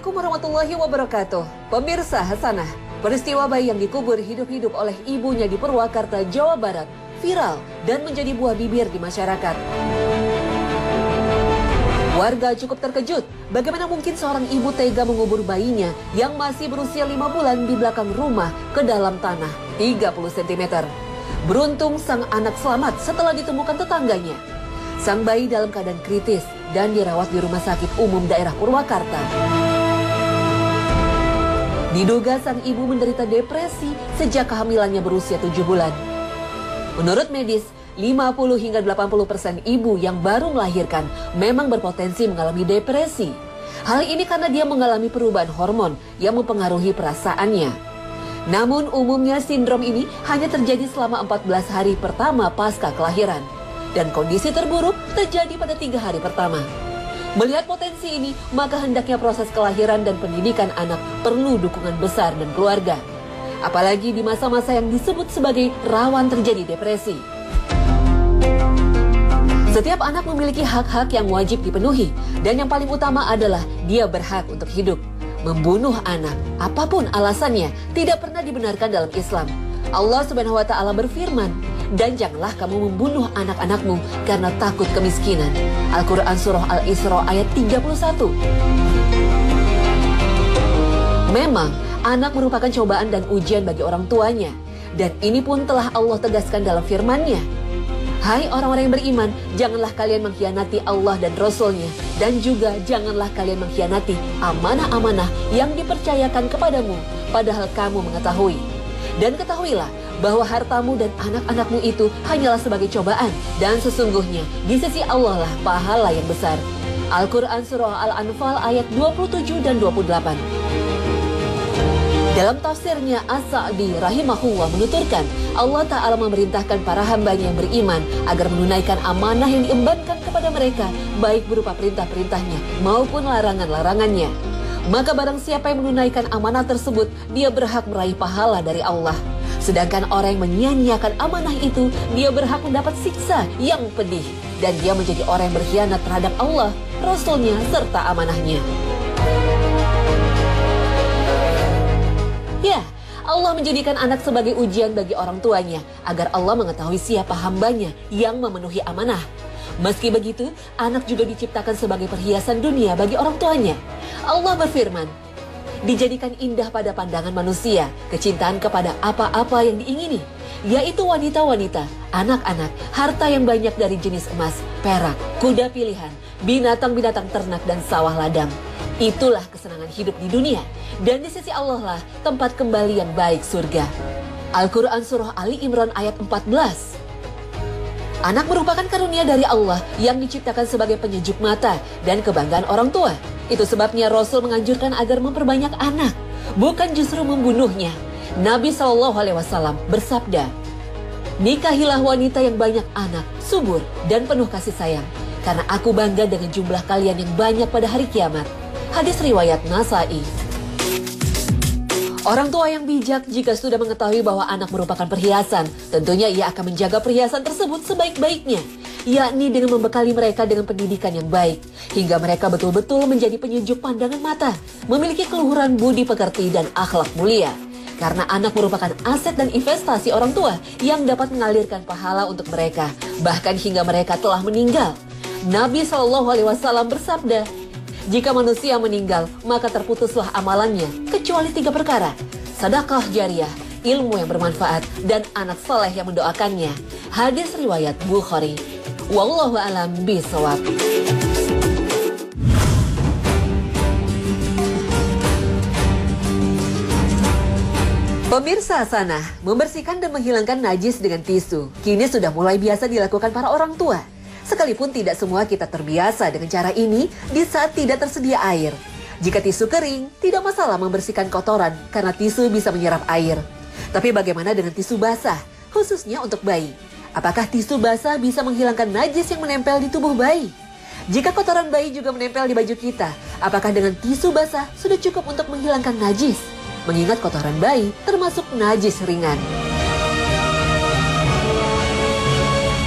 Assalamualaikum warahmatullahi wabarakatuh. Pemirsa Hasanah, peristiwa bayi yang dikubur hidup-hidup oleh ibunya di Purwakarta, Jawa Barat viral dan menjadi buah bibir di masyarakat. Warga cukup terkejut bagaimana mungkin seorang ibu tega mengubur bayinya yang masih berusia 5 bulan di belakang rumah ke dalam tanah 30 cm. Beruntung sang anak selamat setelah ditemukan tetangganya. Sang bayi dalam keadaan kritis dan dirawat di Rumah Sakit Umum Daerah Purwakarta. Diduga sang ibu menderita depresi sejak kehamilannya berusia 7 bulan. Menurut medis, 50 hingga 80% ibu yang baru melahirkan memang berpotensi mengalami depresi. Hal ini karena dia mengalami perubahan hormon yang mempengaruhi perasaannya. Namun umumnya sindrom ini hanya terjadi selama 14 hari pertama pasca kelahiran. Dan kondisi terburuk terjadi pada 3 hari pertama. Melihat potensi ini, maka hendaknya proses kelahiran dan pendidikan anak perlu dukungan besar dan keluarga. Apalagi di masa-masa yang disebut sebagai rawan terjadi depresi. Setiap anak memiliki hak-hak yang wajib dipenuhi, dan yang paling utama adalah dia berhak untuk hidup. Membunuh anak, apapun alasannya, tidak pernah dibenarkan dalam Islam. Allah Subhanahu wa Ta'ala berfirman, "Dan janganlah kamu membunuh anak-anakmu karena takut kemiskinan." Al-Quran Surah Al-Isra ayat 31. Memang, anak merupakan cobaan dan ujian bagi orang tuanya. Dan ini pun telah Allah tegaskan dalam firman-Nya. Hai orang-orang yang beriman, janganlah kalian mengkhianati Allah dan Rasul-Nya. Dan juga janganlah kalian mengkhianati amanah-amanah yang dipercayakan kepadamu, padahal kamu mengetahui. Dan ketahuilah bahwa hartamu dan anak-anakmu itu hanyalah sebagai cobaan, dan sesungguhnya di sisi Allah lah pahala yang besar. Al-Quran Surah Al-Anfal ayat 27 dan 28. Dalam tafsirnya As-Sa'di rahimahullah menuturkan, Allah Ta'ala memerintahkan para hambanya yang beriman agar menunaikan amanah yang diembankan kepada mereka, baik berupa perintah-perintahnya maupun larangan-larangannya. Maka barang siapa yang menunaikan amanah tersebut, dia berhak meraih pahala dari Allah. Sedangkan orang yang menyia-nyiakan amanah itu, dia berhak mendapat siksa yang pedih. Dan dia menjadi orang yang berkhianat terhadap Allah, Rasul-Nya, serta amanahnya. Ya, Allah menjadikan anak sebagai ujian bagi orang tuanya, agar Allah mengetahui siapa hambanya yang memenuhi amanah. Meski begitu, anak juga diciptakan sebagai perhiasan dunia bagi orang tuanya. Allah berfirman, dijadikan indah pada pandangan manusia, kecintaan kepada apa-apa yang diingini, yaitu wanita-wanita, anak-anak, harta yang banyak dari jenis emas, perak, kuda pilihan, binatang-binatang ternak dan sawah ladang. Itulah kesenangan hidup di dunia, dan di sisi Allah lah tempat kembali yang baik, surga. Al-Quran Surah Ali Imran ayat 14. Anak merupakan karunia dari Allah yang diciptakan sebagai penyejuk mata dan kebanggaan orang tua. Itu sebabnya Rasul menganjurkan agar memperbanyak anak, bukan justru membunuhnya. Nabi SAW bersabda, "Nikahilah wanita yang banyak anak, subur, dan penuh kasih sayang, karena aku bangga dengan jumlah kalian yang banyak pada hari kiamat." Hadis riwayat Nasa'i. Orang tua yang bijak jika sudah mengetahui bahwa anak merupakan perhiasan, tentunya ia akan menjaga perhiasan tersebut sebaik-baiknya, yakni dengan membekali mereka dengan pendidikan yang baik, hingga mereka betul-betul menjadi penyejuk pandangan mata, memiliki keluhuran budi pekerti dan akhlak mulia. Karena anak merupakan aset dan investasi orang tua yang dapat mengalirkan pahala untuk mereka, bahkan hingga mereka telah meninggal. Nabi SAW bersabda, "Jika manusia meninggal, maka terputuslah amalannya, kecuali 3 perkara. Sedekah jariyah, ilmu yang bermanfaat, dan anak soleh yang mendoakannya." Hadis riwayat Bukhari. Wallahu a'lam bishawab. Pemirsa Hasanah, membersihkan dan menghilangkan najis dengan tisu kini sudah mulai biasa dilakukan para orang tua. Sekalipun tidak semua kita terbiasa dengan cara ini di saat tidak tersedia air. Jika tisu kering, tidak masalah membersihkan kotoran karena tisu bisa menyerap air. Tapi bagaimana dengan tisu basah, khususnya untuk bayi? Apakah tisu basah bisa menghilangkan najis yang menempel di tubuh bayi? Jika kotoran bayi juga menempel di baju kita, apakah dengan tisu basah sudah cukup untuk menghilangkan najis? Mengingat kotoran bayi termasuk najis ringan.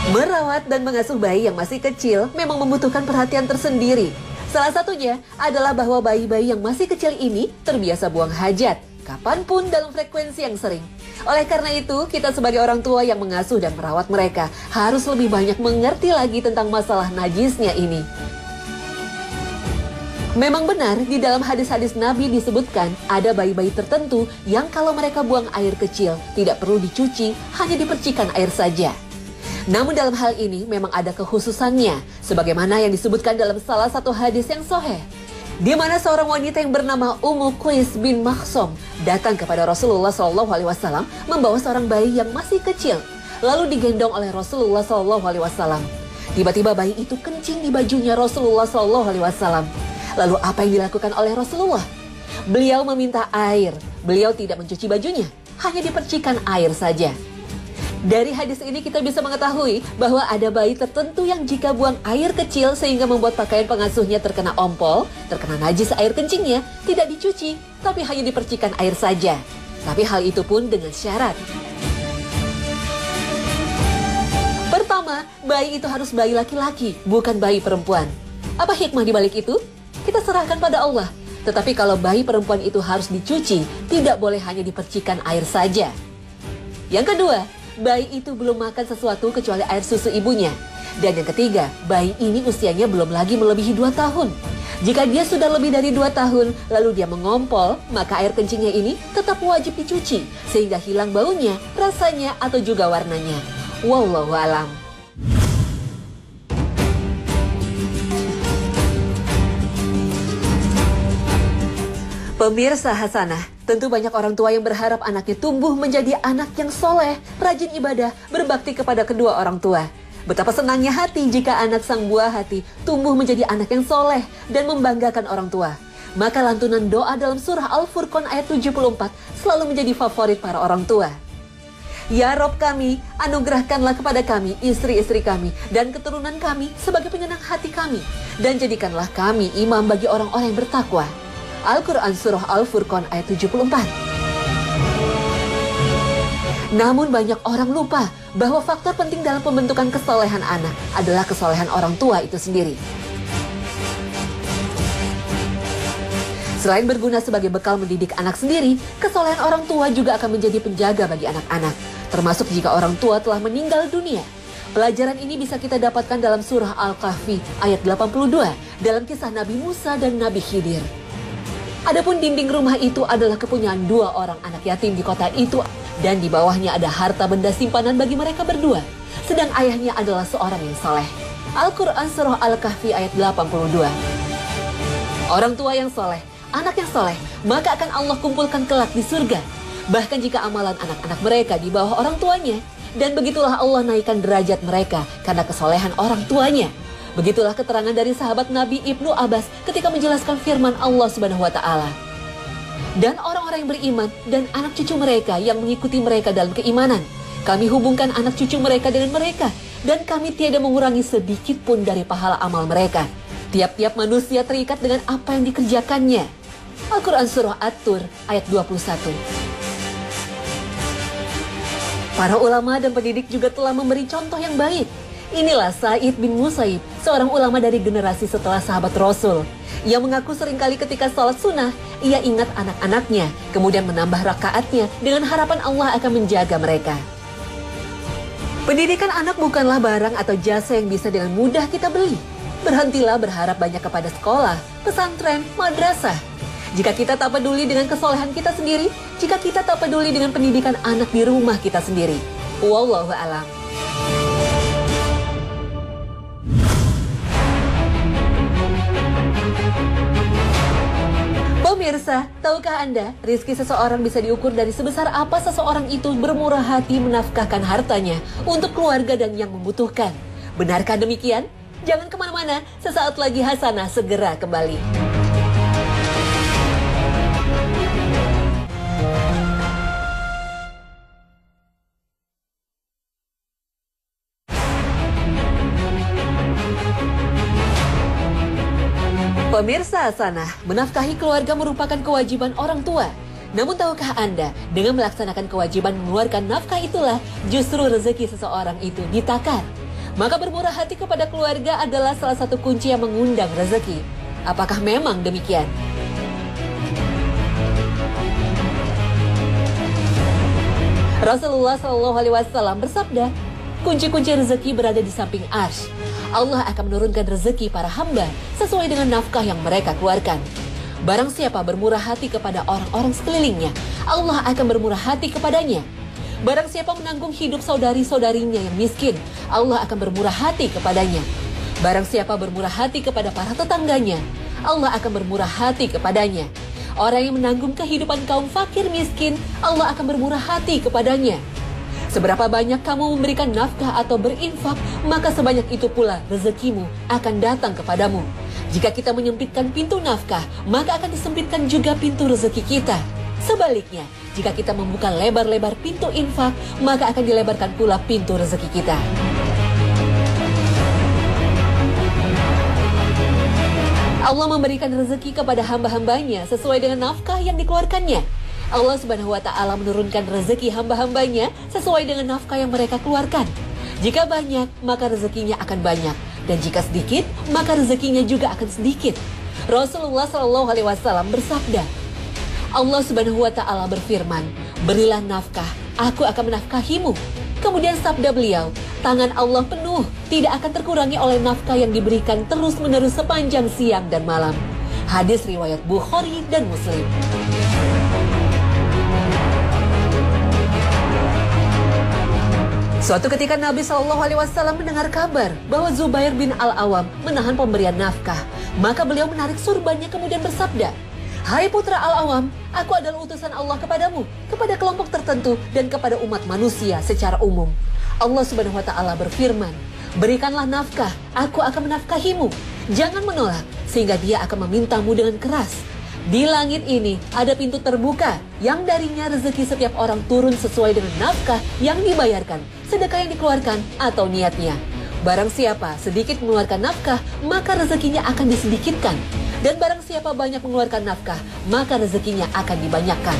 Merawat dan mengasuh bayi yang masih kecil memang membutuhkan perhatian tersendiri. Salah satunya adalah bahwa bayi-bayi yang masih kecil ini terbiasa buang hajat, kapanpun dalam frekuensi yang sering. Oleh karena itu, kita sebagai orang tua yang mengasuh dan merawat mereka harus lebih banyak mengerti lagi tentang masalah najisnya ini. Memang benar, di dalam hadis-hadis Nabi disebutkan ada bayi-bayi tertentu yang kalau mereka buang air kecil tidak perlu dicuci, hanya dipercikan air saja. Namun dalam hal ini memang ada kekhususannya, sebagaimana yang disebutkan dalam salah satu hadis yang sahih, di mana seorang wanita yang bernama Ummu Qais bin Makhsum datang kepada Rasulullah SAW membawa seorang bayi yang masih kecil, lalu digendong oleh Rasulullah SAW. Tiba-tiba bayi itu kencing di bajunya Rasulullah SAW. Lalu apa yang dilakukan oleh Rasulullah? Beliau meminta air, beliau tidak mencuci bajunya, hanya dipercikan air saja. Dari hadis ini kita bisa mengetahui bahwa ada bayi tertentu yang jika buang air kecil sehingga membuat pakaian pengasuhnya terkena ompol, terkena najis air kencingnya, tidak dicuci, tapi hanya dipercikan air saja. Tapi hal itu pun dengan syarat. Pertama, bayi itu harus bayi laki-laki, bukan bayi perempuan. Apa hikmah di balik itu? Kita serahkan pada Allah. Tetapi kalau bayi perempuan itu harus dicuci, tidak boleh hanya dipercikan air saja. Yang kedua, bayi itu belum makan sesuatu kecuali air susu ibunya. Dan yang ketiga, bayi ini usianya belum lagi melebihi 2 tahun. Jika dia sudah lebih dari 2 tahun, lalu dia mengompol, maka air kencingnya ini tetap wajib dicuci, sehingga hilang baunya, rasanya, atau juga warnanya. Wallahu a'lam. Pemirsa Hasanah, tentu banyak orang tua yang berharap anaknya tumbuh menjadi anak yang soleh, rajin ibadah, berbakti kepada kedua orang tua. Betapa senangnya hati jika anak sang buah hati tumbuh menjadi anak yang soleh dan membanggakan orang tua. Maka lantunan doa dalam surah Al-Furqan ayat 74 selalu menjadi favorit para orang tua. Ya Rob kami, anugerahkanlah kepada kami, istri-istri kami, dan keturunan kami sebagai penyenang hati kami. Dan jadikanlah kami imam bagi orang-orang yang bertakwa. Al-Quran Surah Al-Furqan ayat 74. Namun banyak orang lupa bahwa faktor penting dalam pembentukan kesolehan anak adalah kesolehan orang tua itu sendiri. Selain berguna sebagai bekal mendidik anak sendiri, kesolehan orang tua juga akan menjadi penjaga bagi anak-anak, termasuk jika orang tua telah meninggal dunia. Pelajaran ini bisa kita dapatkan dalam surah Al-Kahfi ayat 82 dalam kisah Nabi Musa dan Nabi Khidir. Adapun dinding rumah itu adalah kepunyaan 2 orang anak yatim di kota itu, dan di bawahnya ada harta benda simpanan bagi mereka berdua. Sedang ayahnya adalah seorang yang soleh. Al-Quran Surah Al-Kahfi ayat 82. Orang tua yang soleh, anak yang soleh, maka akan Allah kumpulkan kelak di surga. Bahkan jika amalan anak-anak mereka di bawah orang tuanya, dan begitulah Allah naikkan derajat mereka karena kesolehan orang tuanya. Begitulah keterangan dari sahabat Nabi Ibnu Abbas ketika menjelaskan firman Allah Subhanahu wa Ta'ala. Dan orang-orang yang beriman dan anak cucu mereka yang mengikuti mereka dalam keimanan, kami hubungkan anak cucu mereka dengan mereka, dan kami tiada mengurangi sedikit pun dari pahala amal mereka. Tiap-tiap manusia terikat dengan apa yang dikerjakannya. Al-Quran Surah At-Tur ayat 21. Para ulama dan pendidik juga telah memberi contoh yang baik. Inilah Sa'id bin Musayyib, seorang ulama dari generasi setelah sahabat Rasul, yang mengaku seringkali ketika sholat sunnah, ia ingat anak-anaknya, kemudian menambah rakaatnya dengan harapan Allah akan menjaga mereka. Pendidikan anak bukanlah barang atau jasa yang bisa dengan mudah kita beli. Berhentilah berharap banyak kepada sekolah, pesantren, madrasah. Jika kita tak peduli dengan kesolehan kita sendiri, jika kita tak peduli dengan pendidikan anak di rumah kita sendiri. Wallahu a'lam. Pemirsa, tahukah Anda, rezeki seseorang bisa diukur dari sebesar apa seseorang itu bermurah hati menafkahkan hartanya untuk keluarga dan yang membutuhkan? Benarkah demikian? Jangan kemana-mana, sesaat lagi Hasanah segera kembali. Pemirsa Hasanah, menafkahi keluarga merupakan kewajiban orang tua. Namun tahukah Anda, dengan melaksanakan kewajiban mengeluarkan nafkah itulah justru rezeki seseorang itu ditakar. Maka bermurah hati kepada keluarga adalah salah satu kunci yang mengundang rezeki. Apakah memang demikian? Rasulullah SAW bersabda, kunci-kunci rezeki berada di samping arsy. Allah akan menurunkan rezeki para hamba sesuai dengan nafkah yang mereka keluarkan. Barang siapa bermurah hati kepada orang-orang sekelilingnya, Allah akan bermurah hati kepadanya. Barang siapa menanggung hidup saudari-saudarinya yang miskin, Allah akan bermurah hati kepadanya. Barang siapa bermurah hati kepada para tetangganya, Allah akan bermurah hati kepadanya. Orang yang menanggung kehidupan kaum fakir miskin, Allah akan bermurah hati kepadanya. Seberapa banyak kamu memberikan nafkah atau berinfak, maka sebanyak itu pula rezekimu akan datang kepadamu. Jika kita menyempitkan pintu nafkah, maka akan disempitkan juga pintu rezeki kita. Sebaliknya, jika kita membuka lebar-lebar pintu infak, maka akan dilebarkan pula pintu rezeki kita. Allah memberikan rezeki kepada hamba-hambanya sesuai dengan nafkah yang dikeluarkannya. Allah Subhanahu wa Ta'ala menurunkan rezeki hamba-hambanya sesuai dengan nafkah yang mereka keluarkan. Jika banyak, maka rezekinya akan banyak, dan jika sedikit, maka rezekinya juga akan sedikit. Rasulullah SAW bersabda, Allah Subhanahu wa Ta'ala berfirman, berilah nafkah, aku akan menafkahimu. Kemudian sabda beliau, tangan Allah penuh, tidak akan terkurangi oleh nafkah yang diberikan terus-menerus sepanjang siang dan malam. Hadis riwayat Bukhari dan Muslim. Suatu ketika Nabi SAW mendengar kabar bahwa Zubair bin Al-Awam menahan pemberian nafkah. Maka beliau menarik surbannya kemudian bersabda, hai putra Al-Awam, aku adalah utusan Allah kepadamu, kepada kelompok tertentu dan kepada umat manusia secara umum. Allah Subhanahu wa Ta'ala berfirman, berikanlah nafkah, aku akan menafkahimu. Jangan menolak, sehingga dia akan memintamu dengan keras. Di langit ini ada pintu terbuka yang darinya rezeki setiap orang turun sesuai dengan nafkah yang dibayarkan, sedekah yang dikeluarkan atau niatnya. Barang siapa sedikit mengeluarkan nafkah, maka rezekinya akan disedikitkan. Dan barang siapa banyak mengeluarkan nafkah, maka rezekinya akan dibanyakkan.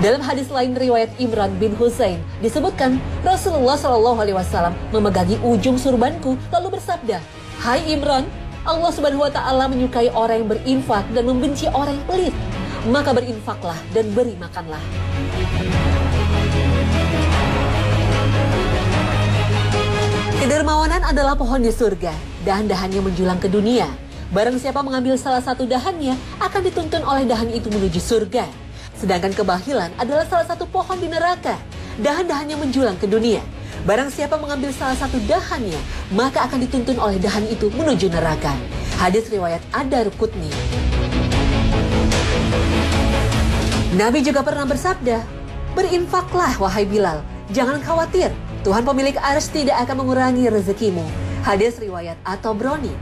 Dalam hadis lain riwayat Imran bin Husain disebutkan Rasulullah SAW memegangi ujung surbanku lalu bersabda, hai Imran, Allah Subhanahu wa Ta'ala menyukai orang yang berinfak dan membenci orang yang pelit. Maka berinfaklah dan beri makanlah. Kedermawanan adalah pohon di surga, dahan-dahannya menjulang ke dunia. Barang siapa mengambil salah satu dahannya, akan dituntun oleh dahan itu menuju surga. Sedangkan kebahilan adalah salah satu pohon di neraka, dahan-dahannya menjulang ke dunia. Barang siapa mengambil salah satu dahannya, maka akan dituntun oleh dahan itu menuju neraka. Hadis riwayat Ad-Darqutni. Nabi juga pernah bersabda, berinfaklah wahai Bilal, jangan khawatir, Tuhan pemilik arsy tidak akan mengurangi rezekimu. Hadis riwayat At-Tabrani.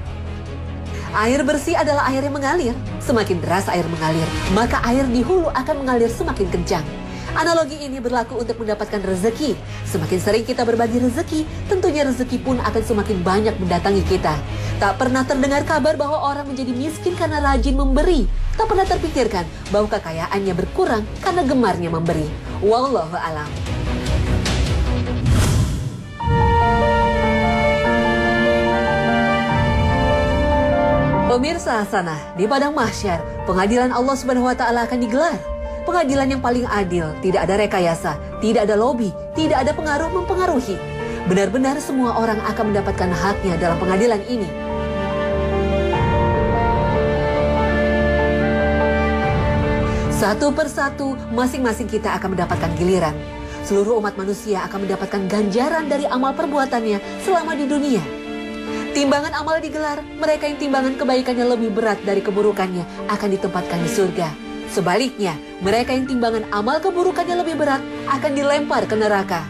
Air bersih adalah air yang mengalir. Semakin deras air mengalir, maka air di hulu akan mengalir semakin kencang. Analogi ini berlaku untuk mendapatkan rezeki. Semakin sering kita berbagi rezeki, tentunya rezeki pun akan semakin banyak mendatangi kita. Tak pernah terdengar kabar bahwa orang menjadi miskin karena rajin memberi. Tak pernah terpikirkan bahwa kekayaannya berkurang karena gemarnya memberi. Wallahu a'lam. Pemirsa Hasanah, di padang mahsyar, pengadilan Allah Subhanahu wa Ta'ala akan digelar. Pengadilan yang paling adil, tidak ada rekayasa, tidak ada lobi, tidak ada pengaruh mempengaruhi. Benar-benar semua orang akan mendapatkan haknya dalam pengadilan ini. Satu persatu, masing-masing kita akan mendapatkan giliran. Seluruh umat manusia akan mendapatkan ganjaran dari amal perbuatannya selama di dunia. Timbangan amal digelar, mereka yang timbangan kebaikannya lebih berat dari keburukannya akan ditempatkan di surga. Sebaliknya, mereka yang timbangan amal keburukannya lebih berat akan dilempar ke neraka.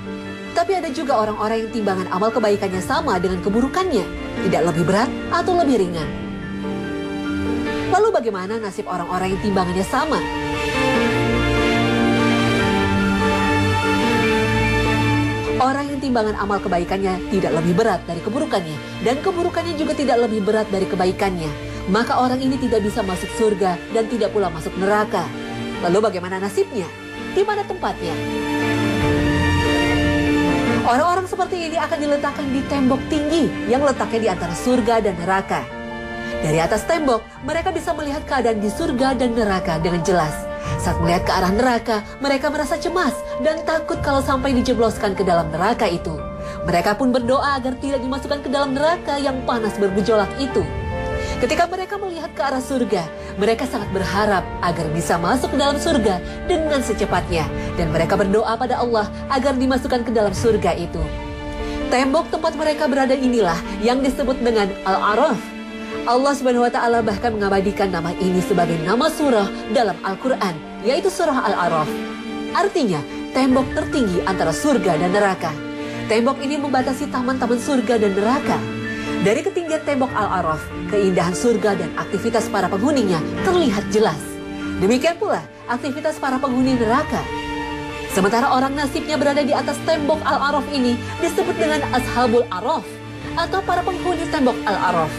Tapi ada juga orang-orang yang timbangan amal kebaikannya sama dengan keburukannya, tidak lebih berat atau lebih ringan. Lalu bagaimana nasib orang-orang yang timbangannya sama? Orang yang timbangan amal kebaikannya tidak lebih berat dari keburukannya, dan keburukannya juga tidak lebih berat dari kebaikannya, maka orang ini tidak bisa masuk surga dan tidak pula masuk neraka. Lalu bagaimana nasibnya? Di mana tempatnya? Orang-orang seperti ini akan diletakkan di tembok tinggi yang letaknya di antara surga dan neraka. Dari atas tembok, mereka bisa melihat keadaan di surga dan neraka dengan jelas. Saat melihat ke arah neraka, mereka merasa cemas dan takut kalau sampai dijebloskan ke dalam neraka itu. Mereka pun berdoa agar tidak dimasukkan ke dalam neraka yang panas bergejolak itu. Ketika mereka melihat ke arah surga, mereka sangat berharap agar bisa masuk ke dalam surga dengan secepatnya. Dan mereka berdoa pada Allah agar dimasukkan ke dalam surga itu. Tembok tempat mereka berada inilah yang disebut dengan Al-Araf. Allah Subhanahu wa Ta'ala bahkan mengabadikan nama ini sebagai nama surah dalam Al-Quran, yaitu surah Al-Araf. Artinya, tembok tertinggi antara surga dan neraka. Tembok ini membatasi taman-taman surga dan neraka. Dari ketinggian tembok Al-Araf, keindahan surga dan aktivitas para penghuninya terlihat jelas. Demikian pula aktivitas para penghuni neraka. Sementara orang nasibnya berada di atas tembok Al-Araf ini disebut dengan Ashabul Araf atau para penghuni tembok Al-Araf.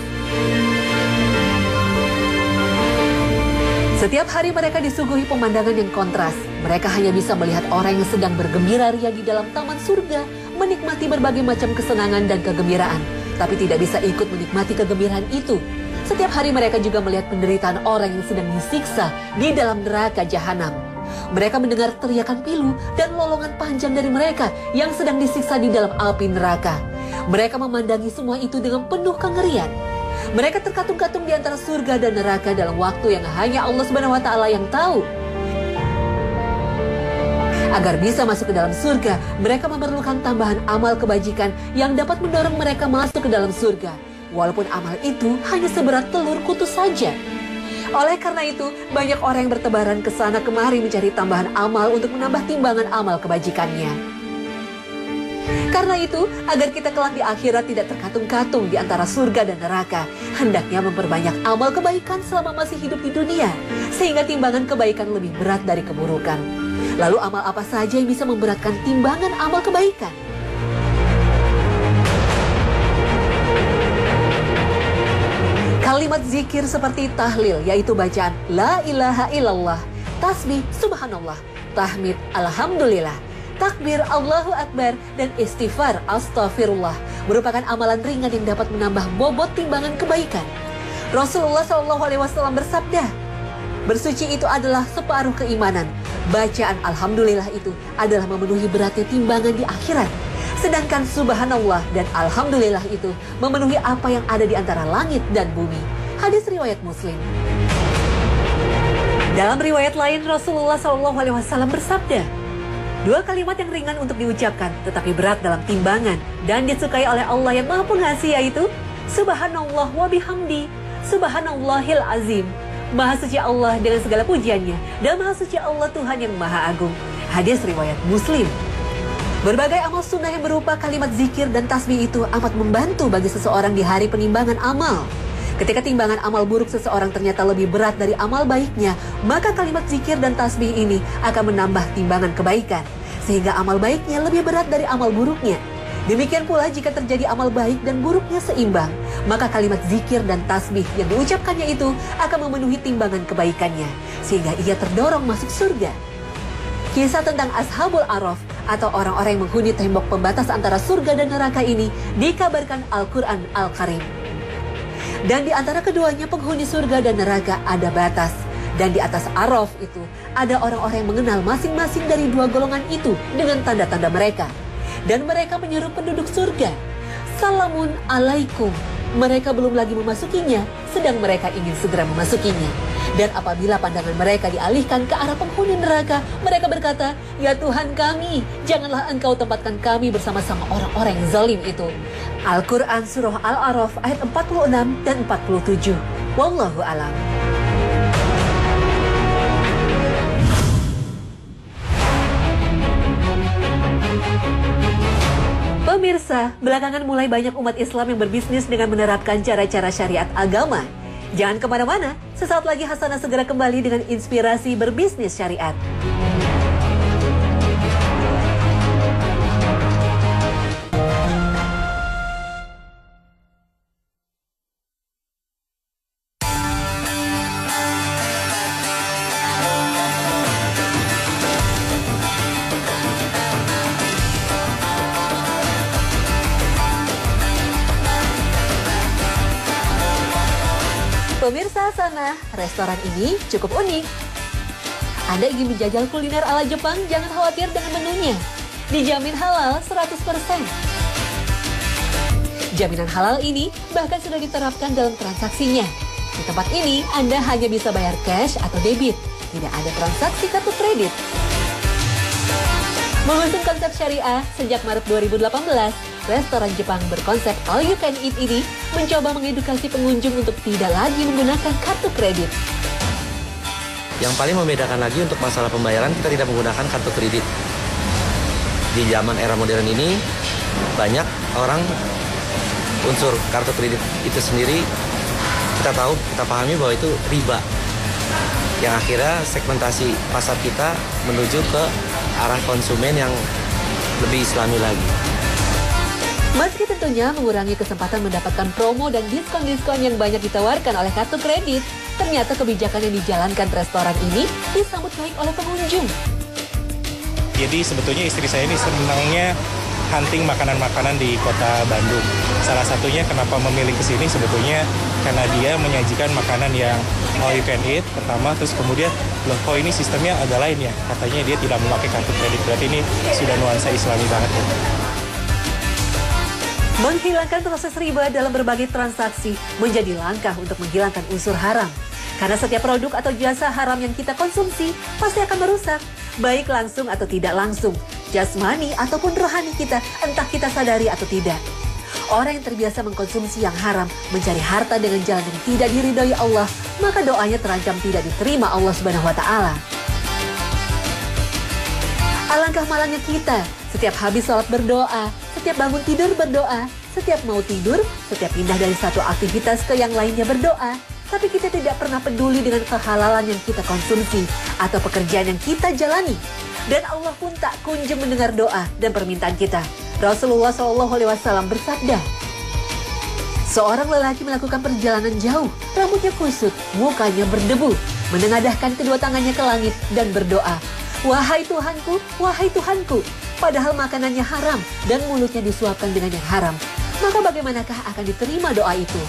Setiap hari mereka disuguhi pemandangan yang kontras. Mereka hanya bisa melihat orang yang sedang bergembira ria di dalam taman surga, menikmati berbagai macam kesenangan dan kegembiraan, tapi tidak bisa ikut menikmati kegembiraan itu. Setiap hari mereka juga melihat penderitaan orang yang sedang disiksa di dalam neraka jahanam. Mereka mendengar teriakan pilu dan lolongan panjang dari mereka yang sedang disiksa di dalam api neraka. Mereka memandangi semua itu dengan penuh kengerian. Mereka terkatung-katung di antara surga dan neraka dalam waktu yang hanya Allah Subhanahu wa Ta'ala yang tahu. Agar bisa masuk ke dalam surga, mereka memerlukan tambahan amal kebajikan yang dapat mendorong mereka masuk ke dalam surga. Walaupun amal itu hanya seberat telur kutu saja. Oleh karena itu, banyak orang yang bertebaran ke sana kemari mencari tambahan amal untuk menambah timbangan amal kebajikannya. Karena itu, agar kita kelak di akhirat tidak terkatung-katung di antara surga dan neraka, hendaknya memperbanyak amal kebaikan selama masih hidup di dunia, sehingga timbangan kebaikan lebih berat dari keburukan. Lalu amal apa saja yang bisa memberatkan timbangan amal kebaikan? Kalimat zikir seperti tahlil, yaitu bacaan La ilaha illallah, tasbih subhanallah, tahmid alhamdulillah, takbir Allahu Akbar, dan istighfar astaghfirullah merupakan amalan ringan yang dapat menambah bobot timbangan kebaikan. Rasulullah SAW bersabda, bersuci itu adalah separuh keimanan. Bacaan alhamdulillah itu adalah memenuhi beratnya timbangan di akhirat. Sedangkan subhanallah dan alhamdulillah itu memenuhi apa yang ada di antara langit dan bumi. Hadis riwayat Muslim. Dalam riwayat lain, Rasulullah SAW bersabda, dua kalimat yang ringan untuk diucapkan, tetapi berat dalam timbangan dan disukai oleh Allah yang Maha Pengasih, yaitu Subhanallah wa bihamdi, Subhanallahil azim. Maha suci Allah dengan segala pujiannya, dan Maha suci Allah Tuhan yang Maha Agung. Hadis riwayat Muslim. Berbagai amal sunnah yang berupa kalimat zikir dan tasbih itu amat membantu bagi seseorang di hari penimbangan amal. Ketika timbangan amal buruk seseorang ternyata lebih berat dari amal baiknya, maka kalimat zikir dan tasbih ini akan menambah timbangan kebaikan, sehingga amal baiknya lebih berat dari amal buruknya. Demikian pula jika terjadi amal baik dan buruknya seimbang, maka kalimat zikir dan tasbih yang diucapkannya itu akan memenuhi timbangan kebaikannya, sehingga ia terdorong masuk surga. Kisah tentang Ashabul Araf atau orang-orang yang menghuni tembok pembatas antara surga dan neraka ini dikabarkan Al-Quran Al-Karim. Dan di antara keduanya penghuni surga dan neraka ada batas. Dan di atas Araf itu ada orang-orang yang mengenal masing-masing dari dua golongan itu dengan tanda-tanda mereka. Dan mereka menyeru penduduk surga, Salamun alaikum. Mereka belum lagi memasukinya, sedang mereka ingin segera memasukinya. Dan apabila pandangan mereka dialihkan ke arah penghuni neraka, mereka berkata, Ya Tuhan kami, janganlah Engkau tempatkan kami bersama-sama orang-orang yang zalim itu. Al-Quran Surah Al-Araf ayat 46 dan 47. Wallahu a'lam. Pemirsa, belakangan mulai banyak umat Islam yang berbisnis dengan menerapkan cara-cara syariat agama. Jangan kemana-mana, sesaat lagi Hasanah segera kembali dengan inspirasi berbisnis syariat. Pemirsa Sana, restoran ini cukup unik. Anda ingin menjajal kuliner ala Jepang, jangan khawatir dengan menunya. Dijamin halal 100%. Jaminan halal ini bahkan sudah diterapkan dalam transaksinya. Di tempat ini, Anda hanya bisa bayar cash atau debit. Tidak ada transaksi kartu kredit. Mengusung konsep syariah sejak Maret 2018, restoran Jepang berkonsep all you can eat ini mencoba mengedukasi pengunjung untuk tidak lagi menggunakan kartu kredit. Yang paling membedakan lagi untuk masalah pembayaran, kita tidak menggunakan kartu kredit. Di zaman era modern ini, banyak orang unsur kartu kredit itu sendiri, kita tahu, kita pahami bahwa itu riba. Yang akhirnya segmentasi pasar kita menuju ke arah konsumen yang lebih islami lagi. Meski tentunya mengurangi kesempatan mendapatkan promo dan diskon-diskon yang banyak ditawarkan oleh kartu kredit, ternyata kebijakan yang dijalankan restoran ini disambut baik oleh pengunjung. Jadi sebetulnya istri saya ini senangnya hunting makanan-makanan di kota Bandung. Salah satunya kenapa memilih ke sini sebetulnya karena dia menyajikan makanan yang all you can eat pertama, terus kemudian loh kok ini sistemnya agak lain ya. Katanya dia tidak memakai kartu kredit, berarti ini sudah nuansa islami banget ya. Menghilangkan proses riba dalam berbagai transaksi menjadi langkah untuk menghilangkan unsur haram. Karena setiap produk atau jasa haram yang kita konsumsi pasti akan merusak, baik langsung atau tidak langsung, jasmani ataupun rohani kita, entah kita sadari atau tidak. Orang yang terbiasa mengkonsumsi yang haram, mencari harta dengan jalan yang tidak diridhoi Allah, maka doanya terancam tidak diterima Allah Subhanahu wa Ta'ala. Alangkah malangnya kita, setiap habis sholat berdoa, setiap bangun tidur berdoa, setiap mau tidur, setiap pindah dari satu aktivitas ke yang lainnya berdoa, tapi kita tidak pernah peduli dengan kehalalan yang kita konsumsi atau pekerjaan yang kita jalani. Dan Allah pun tak kunjung mendengar doa dan permintaan kita. Rasulullah SAW bersabda, seorang lelaki melakukan perjalanan jauh, rambutnya kusut, mukanya berdebu, menengadahkan kedua tangannya ke langit dan berdoa, wahai Tuhanku, padahal makanannya haram dan mulutnya disuapkan dengan yang haram. Maka bagaimanakah akan diterima doa itu?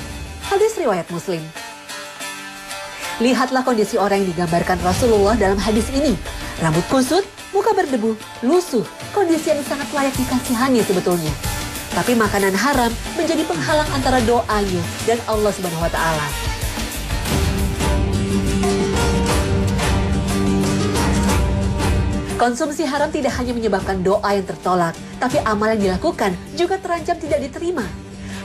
Hadis riwayat Muslim. Lihatlah kondisi orang yang digambarkan Rasulullah dalam hadis ini. Rambut kusut, muka berdebu, lusuh, kondisi yang sangat layak dikasihani sebetulnya. Tapi makanan haram menjadi penghalang antara doanya dan Allah Subhanahu wa Ta'ala. Konsumsi haram tidak hanya menyebabkan doa yang tertolak, tapi amal yang dilakukan juga terancam tidak diterima.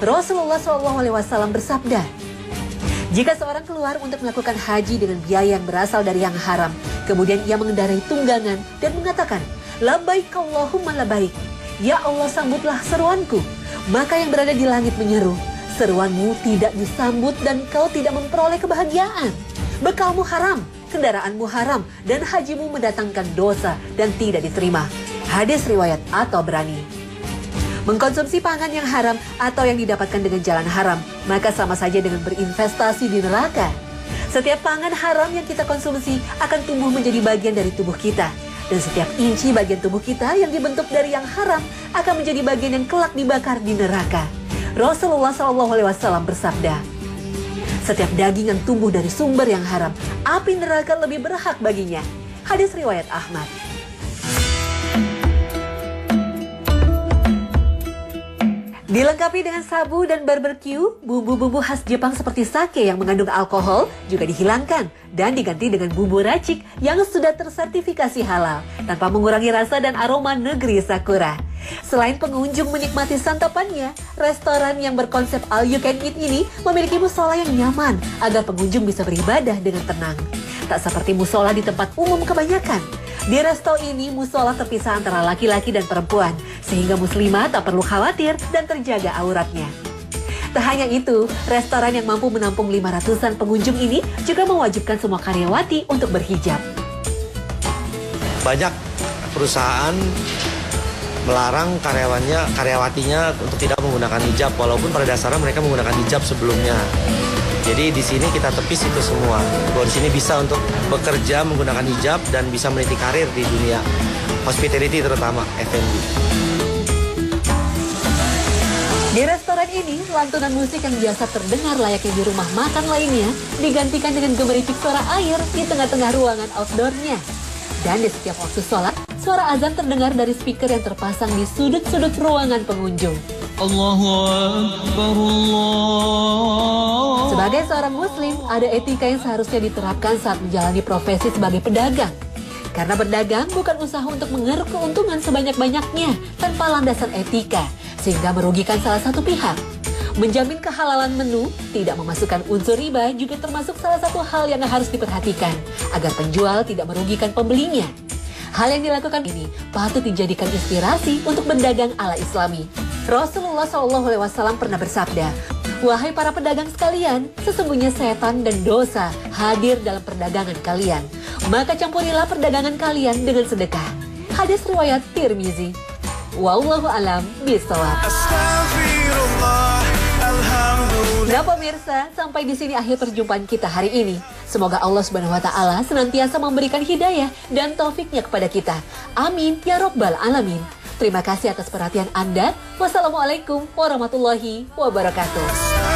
Rasulullah SAW bersabda, jika seorang keluar untuk melakukan haji dengan biaya yang berasal dari yang haram, kemudian ia mengendarai tunggangan dan mengatakan, labbaik Allahumma labbaik, ya Allah sambutlah seruanku, maka yang berada di langit menyeru, seruanmu tidak disambut dan kau tidak memperoleh kebahagiaan. Bekalmu haram, kendaraanmu haram, dan hajimu mendatangkan dosa dan tidak diterima. Hadis riwayat At-Tabrani. Mengkonsumsi pangan yang haram atau yang didapatkan dengan jalan haram, maka sama saja dengan berinvestasi di neraka. Setiap pangan haram yang kita konsumsi akan tumbuh menjadi bagian dari tubuh kita. Dan setiap inci bagian tubuh kita yang dibentuk dari yang haram akan menjadi bagian yang kelak dibakar di neraka. Rasulullah SAW bersabda, setiap daging yang tumbuh dari sumber yang haram, api neraka lebih berhak baginya. Hadis riwayat Ahmad. Dilengkapi dengan sabu dan barbecue, bumbu-bumbu khas Jepang seperti sake yang mengandung alkohol juga dihilangkan dan diganti dengan bumbu racik yang sudah tersertifikasi halal tanpa mengurangi rasa dan aroma negeri Sakura. Selain pengunjung menikmati santapannya, restoran yang berkonsep all you can eat ini memiliki musola yang nyaman agar pengunjung bisa beribadah dengan tenang. Tak seperti musola di tempat umum kebanyakan. Di resto ini, musola terpisah antara laki-laki dan perempuan, sehingga muslimah tak perlu khawatir dan terjaga auratnya. Tak hanya itu, restoran yang mampu menampung 500-an pengunjung ini juga mewajibkan semua karyawati untuk berhijab. Banyak perusahaan melarang karyawatinya untuk tidak menggunakan hijab, walaupun pada dasarnya mereka menggunakan hijab sebelumnya. Jadi di sini kita tepis itu semua. Bahwa di sini bisa untuk bekerja menggunakan hijab dan bisa meniti karir di dunia hospitality terutama F&B. Di restoran ini, lantunan musik yang biasa terdengar layaknya di rumah makan lainnya digantikan dengan gemericik suara air di tengah-tengah ruangan outdoornya. Dan di setiap waktu sholat, suara azan terdengar dari speaker yang terpasang di sudut-sudut ruangan pengunjung. Allahu Akbar, Allah. Sebagai seorang muslim, ada etika yang seharusnya diterapkan saat menjalani profesi sebagai pedagang. Karena berdagang bukan usaha untuk mengeruk keuntungan sebanyak-banyaknya tanpa landasan etika, sehingga merugikan salah satu pihak. Menjamin kehalalan menu, tidak memasukkan unsur riba juga termasuk salah satu hal yang harus diperhatikan, agar penjual tidak merugikan pembelinya. Hal yang dilakukan ini patut dijadikan inspirasi untuk berdagang ala Islami. Rasulullah SAW pernah bersabda, "Wahai para pedagang sekalian, sesungguhnya setan dan dosa hadir dalam perdagangan kalian. Maka campurilah perdagangan kalian dengan sedekah." Hadis riwayat Tirmizi. Wallahu alam bishawab. Nah pemirsa, sampai di sini akhir perjumpaan kita hari ini. Semoga Allah Subhanahu wa Ta'ala senantiasa memberikan hidayah dan taufiknya kepada kita. Amin ya Rabbal Alamin. Terima kasih atas perhatian Anda. Wassalamualaikum warahmatullahi wabarakatuh.